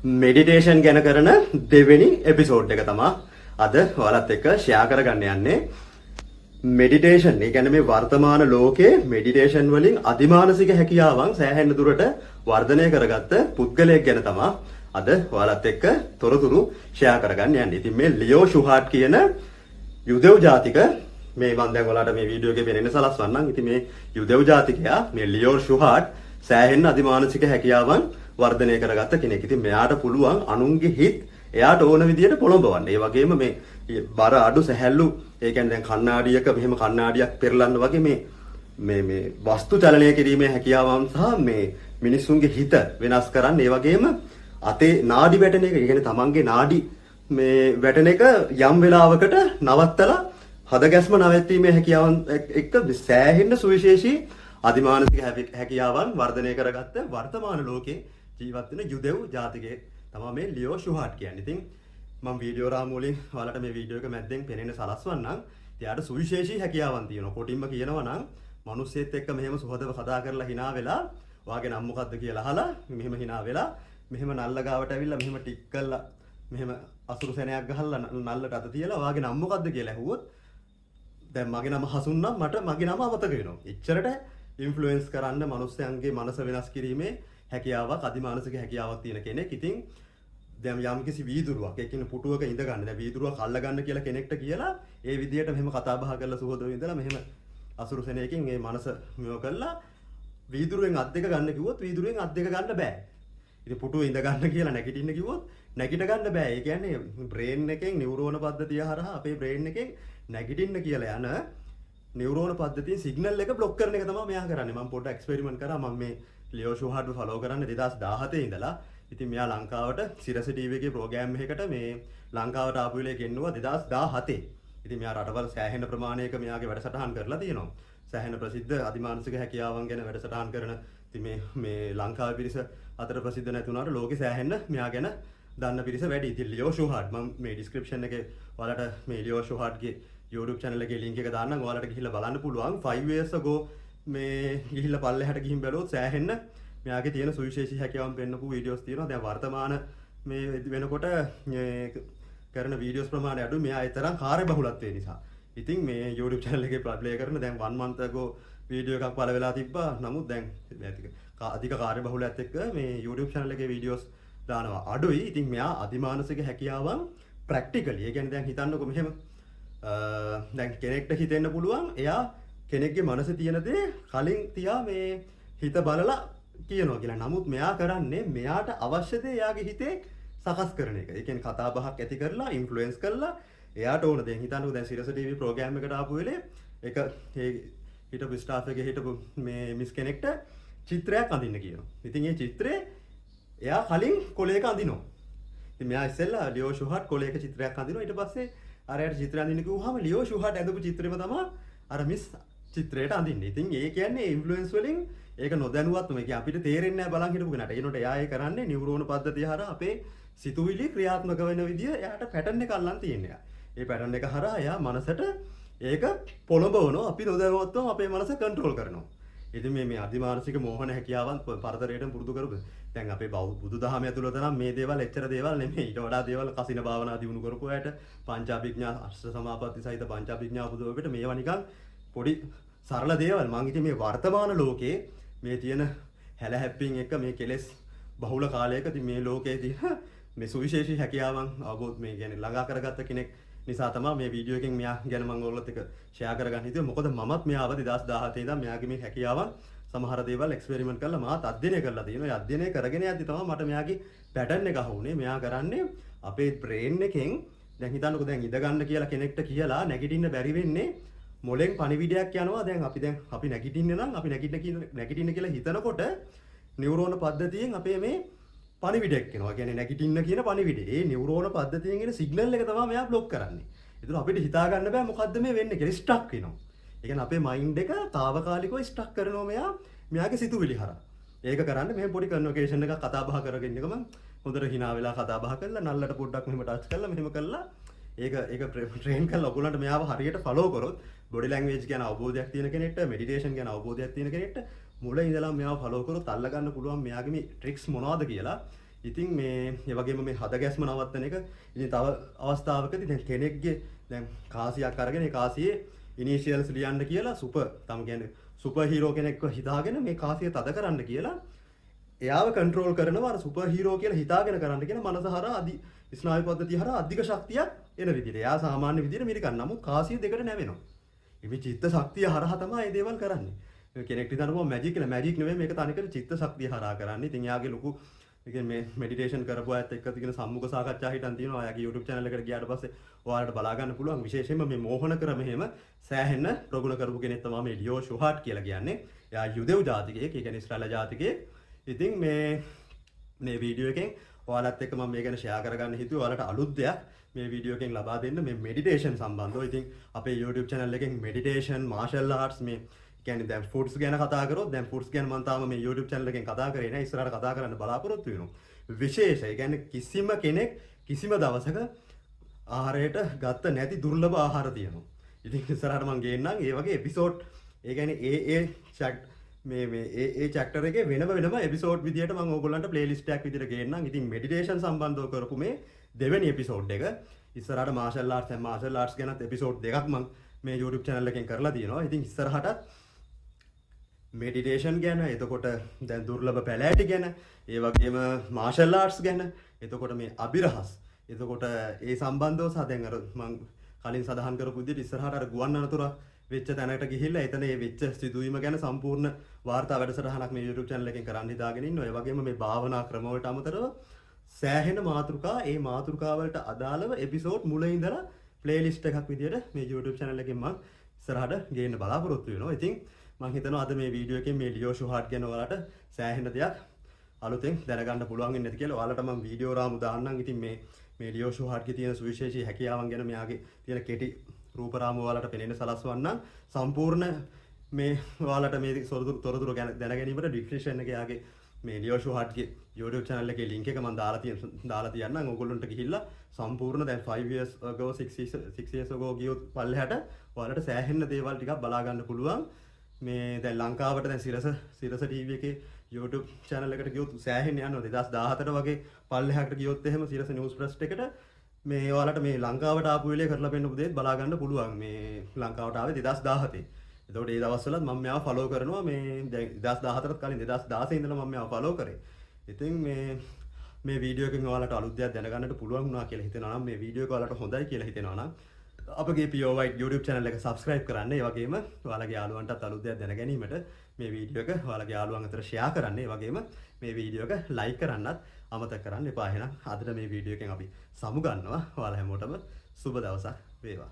Meditation ගැන කරන දෙවෙනි එපිසෝඩ් එක තමයි අද ඔයාලත් එක්ක ෂෙයා කරගන්න යන්නේ. මෙඩිටේෂන්, ඒ කියන්නේ මේ වර්තමාන ලෝකයේ මෙඩිටේෂන් වලින් අධිමානසික හැකියාවන් සෑහෙන දුරට වර්ධනය කරගත්ත පුද්ගලයෙක් ගැන තමයි අද ඔයාලත් එක්ක තොරතුරු ෂෙයා කරගන්න යන්නේ. ඉතින් මේ ලියෝ ෂුහාට් කියන යුදෙව් ජාතික මේ මම දැන් ඔයාලට මේ වීඩියෝ එකේ පෙනෙන්න සලස්වන්නම්. ඉතින් මේ යුදෙව් ජාතිකයා මේ ලියෝ ෂුහාට් සෑහෙන අධිමානසික හැකියාවන් වර්ධනය කරගත්ත කෙනෙක්. ඉතින් මෙයාට පුළුවන් අනුන්ගේ හිත් එයාට ඕන විදියට පොළඹවන්න. ඒ වගේම මේ බර අඩු සැහැල්ලු, ඒ කියන්නේ දැන් කණ්ණාඩියක මෙහෙම කණ්ණාඩියක් පෙරලන්න වගේ මේ වස්තු චලනය කිරීමේ හැකියාවන් සහ මේ මිනිස්සුන්ගේ හිත වෙනස් කරන්න. ඒ වගේම අතේ නාඩි වැටෙන එක, ඒ කියන්නේ තමන්ගේ නාඩි මේ වැටෙන එක යම් වෙලාවකට නවත්තලා හදගැස්ම නැවැත්වීමේ හැකියාවන් එක්ක සෑහෙන සුවිශේෂී අධිමානසික හැකියාවන් වර්ධනය කරගත්ත වර්තමාන ලෝකේ ජීවත් වෙන යුදෙව් ජාතිකයෙක් තමයි මේ ලියෝ ෂුහාට් කියන්නේ. ඉතින් මම වීඩියෝ රාමුවලින් ඔයාලට මේ වීඩියෝ එක මැද්දෙන් පෙනෙන්න සලස්වන්නම්. එයාට සුවිශේෂී හැකියාවන් තියෙනවා. කොටින්ම කියනවා නම් මිනිස්සෙත් එක්ක මෙහෙම සුහදව කතා කරලා hina වෙලා, ඔයාගේ නම මොකද්ද කියලා අහලා මෙහෙම hina වෙලා, මෙහෙම නල්ල ගාවට ඇවිල්ලා මෙහෙම ටික් කළා, මෙහෙම අසුරු සෙනයක් ගහලා නල්ලට අත තියලා ඔයාගේ නම මොකද්ද කියලා ඇහුවොත්, දැන් මගේ නම හසුන්නම් මට මගේ නම අමතක වෙනවා. එච්චරට ඉන්ෆ්ලුවෙන්ස් කරන්න මිනිස්යන්ගේ මනස වෙනස් කිරීමේ හැකියාවක්, අධිමානසික හැකියාවක් තියෙන කෙනෙක්. ඉතින් දැන් යම්කිසි වීදුරුවක්, ඒ කියන්නේ පුටුවක ඉඳ ගන්න, දැන් වීදුරුවක් අල්ල ගන්න කියලා කෙනෙක්ට කියලා ඒ විදිහට මෙහෙම කතා බහ කරලා සුහදව ඉඳලා මෙහෙම අසුරු සෙනයකින් මේ මනස මෙව කළා වීදුරුවෙන් අත් දෙක ගන්න කිව්වොත් වීදුරුවෙන් අත් දෙක ගන්න බෑ. ඉතින් පුටුවේ ඉඳ ගන්න කියලා නැගිටින්න කිව්වොත් නැගිට ගන්න බෑ. ඒ කියන්නේ බ්‍රේන් එකෙන් නියුරෝන පද්ධතිය හරහා අපේ බ්‍රේන් එකෙන් නැගිටින්න කියලා යන නියුරෝන පද්ධතියේ සිග්නල් එක බ්ලොක් කරන එක තමයි මෙයා කරන්නේ. මම පොඩ්ඩක් එක්ස්පෙරිමන්ට් කරා. මම මේ ලියෝ ෂුහාට්ව ෆලෝ කරන්නේ 2017 ඉඳලා. ඉතින් මෙයා ලංකාවට සිරස ටීවී එකේ ප්‍රෝග්‍රෑම් එකකට මේ ලංකාවට ආපු වෙලේ ගෙන්නුවා 2017. ඉතින් මෙයා රටවල් සෑහෙන ප්‍රමාණයක මෙයාගේ වැඩසටහන් කරලා තියෙනවා. සෑහෙන ප්‍රසිද්ධ අධිමානසික හැකියාවන් ගැන වැඩසටහන් කරන. ඉතින් මේ ලංකාවේ පිරිස අතර ප්‍රසිද්ධ නැති වුණාට ලෝකේ සෑහෙන මෙයා ගැන දන්න පිරිස වැඩි. ඉතින් ලියෝ ෂුහාට් මම මේ ඩිස්ක්‍රිප්ෂන් එකේ ඔයාලට මේ ලියෝ ෂුහාට්ගේ YouTube channel එකේ link එක දාන්නම්. ඔයාලට ගිහිල්ලා බලන්න පුළුවන්. 5 years ago මේ ගිහිල්ලා පල්ලෙහාට ගිහින් බැලුවොත් සෑහෙන්න මෙයාගේ තියෙන සුවිශේෂී හැකියාවන් පෙන්නපු වීඩියෝස් තියෙනවා. දැන් වර්තමාන මේ වෙනකොට කරන වීඩියෝස් ප්‍රමාණය අඩු. මෙයා ඒ තරම් කාර්යබහුලත්වය නිසා. ඉතින් මේ YouTube channel එකේ ප්ලේ කරන දැන් 1 month ago වීඩියෝ එකක් පළ වෙලා තිබ්බා. නමුත් දැන් අධික කාර්යබහුලත්වයත් එක්ක මේ YouTube channel එකේ වීඩියෝස් දානවා අඩුයි. ඉතින් මෙයා අධිමානසික හැකියාවන් ප්‍රැක්ටිකලි, ඒ කියන්නේ දැන් හිතන්නකො මෙහෙම දැන් කෙනෙක්ට හිතෙන්න පුළුවන් එයා කෙනෙක්ගේ මනසේ තියෙන දේ කලින් තියා මේ හිත බලලා කියනවා කියලා. නමුත් මෙයා කරන්නේ මෙයාට අවශ්‍ය දේ එයාගේ හිතේ සකස් කරන එක. ඒ කියන්නේ කතා බහක් ඇති කරලා ඉන්ෆ්ලුවෙන්ස් කරලා එයාට ඕන දේ හිතන්නකො. දැන් සිරස ටීවී ප්‍රෝග්‍රෑම් එකට ආපු වෙලේ එක ඒ හිටපු ස්ටාෆ් එකේ හිටපු මේ මිස් කෙනෙක්ට චිත්‍රයක් අඳින්න කියනවා. ඉතින් ඒ චිත්‍රේ එයා කලින් කොලයක අඳිනවා. ඉතින් මෙයා ඉස්සෙල්ලා ලියෝ ෂුහාට් කොලයක චිත්‍රයක් අඳිනවා. ඊට පස්සේ අරයට චිත්‍රය අඳින්න කිව්වහම ලියෝ ෂුහාට් ඇඳපු චිත්‍රෙම තමයි අර මිස් චිත්‍රයට අඳින්නේ. ඉතින් ඒ කියන්නේ ඉන්ෆ්ලුවෙන්ස් වලින් ඒක නොදැනුවත්වම, ඒ අපිට තේරෙන්නේ නැහැ බලන් හිටපු කෙනාට. ඒනොට එයා ඒ කරන්නේ නියුරෝන පද්ධතිය හරහා අපේ සිතුවිලි ක්‍රියාත්මක වෙන විදිය එයාට පැටර්න් එක අල්ලන් තියෙනවා. ඒ පැටර්න් එක හරහා එයා මනසට ඒක පොළඹවනවා. අපි නොදැනුවත්වම අපේ මනස කන්ට්‍රෝල් කරනවා. ඉතින් මේ අධිමානසික මෝහන හැකියාවන් පරතරයට පුරුදු කරපු දැන් අපේ බුදුදහම ඇතුළත නම් මේ දේවල් එච්චර දේවල් නෙමෙයි. ඊට වඩා දේවල් කසින භාවනා දිනු කරපු අයට පංචාභිඥා අෂ්ට සමාපatti සහිත පංචාභිඥා බුදුවෙට මේවා නිකන් පොඩි සරල දේවල්. මං ඉතින් මේ වර්තමාන ලෝකේ මේ තියෙන හැලහැප්පින් එක මේ කෙලෙස් බහුල කාලයක ඉතින් මේ ලෝකයේ තියෙන මේ සුවිශේෂී හැකියාවන් අවබෝධ මේ කියන්නේ ළඟා කරගත්ත කෙනෙක් නිසා තමයි මේ වීඩියෝ එකෙන් මෙයා ගැන මම ඔයගොල්ලොත් එක්ක ෂෙයා කරගන්න හිතුවේ. මොකද මමත් මෙයාව 2017 ඉඳන් මෙයාගේ මේ හැකියාවන් සමහර දේවල් එක්ස්පෙරිමන්ට් කරලා මාත් අධ්‍යයනය කරලා තියෙනවා. ඒ අධ්‍යයනය කරගෙන යද්දි තමයි මට මෙයාගේ පැටර්න් එක අහුනේ. මෙයා කරන්නේ අපේ බ්‍රේන් එකෙන් දැන් හිතන්නකො දැන් ඉඳ ගන්න කියලා කෙනෙක්ට කියලා නැගිටින්න බැරි වෙන්නේ මොලෙන් පණිවිඩයක් යනවා. දැන් අපි නැගිටින්න නම් අපි නැගිටින්න කියලා හිතනකොට නියුරෝන පද්ධතියෙන් අපේ මේ පණිවිඩයක් එනවා. කියන්නේ නැගිටින්න කියන පණිවිඩය. ඒ නියුරෝන පද්ධතියෙන් එන සිග්නල් එක තමයි මෙයා බ්ලොක් කරන්නේ. ඒතර අපිට හිතා ගන්න බෑ මොකද්ද මේ වෙන්නේ කියලා. ස්ටක් වෙනවා. ඒ කියන්නේ අපේ මයින්ඩ් එක తాවකාලිකව ස්ටක් කරනවා මෙයාගේ සිතුවිලි හරහා. ඒක කරන්න මේ පොඩි කන්වර්සේෂන් එකක් කතා බහ කරගෙන ඉන්නකම හොඳට hina වෙලා කතා බහ කරලා නල්ලට පොඩ්ඩක් මෙහෙම ටච් කරලා මෙහෙම කරලා ඒක ට්‍රේන් කරලා ඔයගොල්ලන්ට මෙයාව හරියට ෆලෝ කරොත් බොඩි ලැන්ග්වේජ් ගැන අවබෝධයක් තියෙන කෙනෙක්ට, මෙඩිටේෂන් ගැන අවබෝධයක් තියෙන කෙනෙක්ට මුල ඉඳලා මෙයාව ෆලෝ කරොත් අල්ල ගන්න පුළුවන් මෙයාගේ මේ ට්‍රික්ස් මොනවද කියලා. ඉතින් මේ ඒ වගේම මේ හද ගැස්ම නවත්තන එක ඉතින් තව අවස්ථාවකදී දැන් කෙනෙක්ගේ දැන් කාසියක් අරගෙන ඒ කාසියේ ඉනිෂියල්ස් ලියන්න කියලා තම කියන්නේ සුපර් හීරෝ කෙනෙක්ව හිතාගෙන මේ කාසිය තද කරන්න කියලා එයාව කන්ට්‍රෝල් කරනවා අර සුපර් හීරෝ කියලා හිතාගෙන කරන්න කියන මනස හරහා ස්නායු පද්ධතිය හරහා අධික ශක්තියක් එන විදිහට. එයා සාමාන්‍ය විදිහට මිරිකන්. නමුත් කාසිය දෙකට නැවෙනවා. මේ චිත්ත ශක්තිය හරහා තමයි මේ දේවල් කරන්නේ. කෙනෙක්ට හිතනවා මැජික් කියලා. මැජික් නෙවෙයි මේක තනිකර චිත්ත ශක්තිය හරහා කරන්නේ. ඉතින් එයාගේ ලොකු මේ මෙඩිටේෂන් කරපු අයත් එක්ක තියෙන සම්මුඛ සාකච්ඡා හිටන් තියෙනවා. ඔයාගේ YouTube channel එකට ගියාට පස්සේ ඔයාලට බලා ගන්න පුළුවන්. විශේෂයෙන්ම මේ මෝහන ක්‍රම එහෙම සෑහෙන්න ප්‍රගුණ කරපු කෙනෙක් තමයි මේ ලියෝ ෂුහාට් කියලා කියන්නේ. එයා යුදෙව් ජාතිකයෙක්. ඒ කියන්නේ ඉස්රායල් ජාතිකයෙක්. ඉතින් මේ වීඩියෝ එකෙන් ඔයාලත් එක්ක මම මේ ගැන ෂෙයා කරගන්න හිතුවේ. ඔයාලට අලුත් දෙයක් මේ වීඩියෝ එකෙන් ලබා දෙන්න මේ මෙඩිටේෂන් සම්බන්ධව. ඉතින් අපේ YouTube channel එකෙන් මෙඩිටේෂන්, මාෂල් ආර්ට්ස් මේ කියන්නේ දැන් ෆුඩ්ස් ගැන කතා කරොත් දැන් ෆුඩ්ස් ගැන මම තාම මේ YouTube channel එකෙන් කතා කරේ නෑ. ඉස්සරහට කතා කරන්න බලාපොරොත්තු වෙනවා. විශේෂ. ඒ කියන්නේ කිසිම කෙනෙක් කිසිම දවසක ආහාරයට ගත්ත නැති දුර්ලභ ආහාර තියෙනවා. ඉතින් ඉස්සරහට මම ගේන්නම් ඒ වගේ එපිසෝඩ් ඒ කියන්නේ ඒ චැප්ටර් එකේ වෙනම එපිසෝඩ් විදියට මම ඕගොල්ලන්ට ප්ලේලිස්ට් එකක් විදියට ගේන්නම්. ඉතින් මෙඩිටේෂන් සම්බන්ධව කරපු මේ දෙවෙනි එපිසෝඩ් එක ඉස්සරහට මාෂල් ආර්ට්ස් ගැනත් එපිසෝඩ් දෙකක් මම මේ YouTube channel එකෙන් කරලා තියෙනවා. ඉතින් ඉස්සරහටත් මෙඩිටේෂන් ගැන, එතකොට දැන් දුර්ලභ පැලෑටි ගැන, ඒ වගේම මාෂල් ආර්ට්ස් ගැන, එතකොට මේ අභිරහස්, එතකොට ඒ සම්බන්ධව සහ දැන් අර මම කලින් සඳහන් කරපු විදිහට ඉස්සරහට අර ගුවන් අනතුරක් වෙච්ච තැනකට ගිහිල්ලා එතන ඒ වෙච්ච සිදුවීම ගැන සම්පූර්ණ වාර්තා වැඩසටහනක් මේ YouTube channel එකෙන් කරන්න හිතාගෙන ඉන්නවා. ඒ වගේම මේ භාවනා ක්‍රම වලට අමතරව සෑහෙන මාතෘකා, ඒ මාතෘකා වලට අදාළව එපිසෝඩ් මුලින් ඉඳලා ප්ලේලිස්ට් එකක් විදියට මේ YouTube channel එකෙන් මම ඉස්සරහට ගේන්න බලාපොරොත්තු වෙනවා. ඉතින් මම හිතනවා අද මේ වීඩියෝ එකෙන් මේ ලියෝ ෂුහාට් ගැන ඔයාලට සෑහෙන දෙයක් අලුතෙන් දැනගන්න පුළුවන් වෙන්නේ නැති කියලා. ඔයාලට මම වීඩියෝ රාමු දාන්නම්. ඉතින් මේ ලියෝ ෂුහාට්ගේ තියෙන සුවිශේෂී හැකියාවන් ගැන මෙයාගේ තියෙන කෙටි රූප රාමු ඔයාලට පෙනෙන්න සලස්වන්නම්. සම්පූර්ණ මේ ඔයාලට මේ තොරතුරු ගැන දැනගැනීමට ඩිස්ක්‍රිප්ෂන් එකේ යාගේ මේ ලියෝ ෂුහාට්ගේ YouTube channel එකේ link එක මම දාලා තියන්නම්. ඕගොල්ලන්ට ගිහිල්ලා සම්පූර්ණ දැන් 5 years ago 6 years ago ගියොත් පල්ලෙහාට ඔයාලට සෑහෙන්න දේවල් ටිකක් බලා ගන්න පුළුවන්. මේ දැන් ලංකාවට දැන් සිරස TV එකේ YouTube channel එකට ගියොත් සෑහෙන්න යනවා. 2014 වගේ පල්ලෙහාට ගියොත් එහෙම සිරස news press එකට මේ ඔයාලට මේ ලංකාවට ආපු වෙලේ කරලා පෙන්නපු දේත් බලා ගන්න පුළුවන්. මේ ලංකාවට ආවේ 2017. එතකොට ඒ දවස්වලත් මම මෙයාව ෆලෝ කරනවා. මේ දැන් 2014ත් කලින් 2016 ඉඳලා මම මෙයාව ෆලෝ කරේ. ඉතින් මේ වීඩියෝ එකෙන් ඔයාලට අලුත් දෙයක් දැනගන්නට පුළුවන් වුණා කියලා හිතෙනවා නම්, මේ වීඩියෝ එක ඔයාලට හොඳයි කියලා හිතෙනවා නම් අපගේ PO White YouTube channel එක subscribe කරන්න. ඒ වගේම ඔයාලගේ යාළුවන්ටත් අලුත් දෙයක් දැන ගැනීමට මේ වීඩියෝ එක ඔයාලගේ යාළුවන් අතර share කරන්න. ඒ වගේම මේ වීඩියෝ එක like කරන්නත් අමතක කරන්න එපා. එහෙනම් අදට මේ වීඩියෝ එකෙන් අපි සමු ගන්නවා. ඔයාලා හැමෝටම සුබ දවසක් වේවා.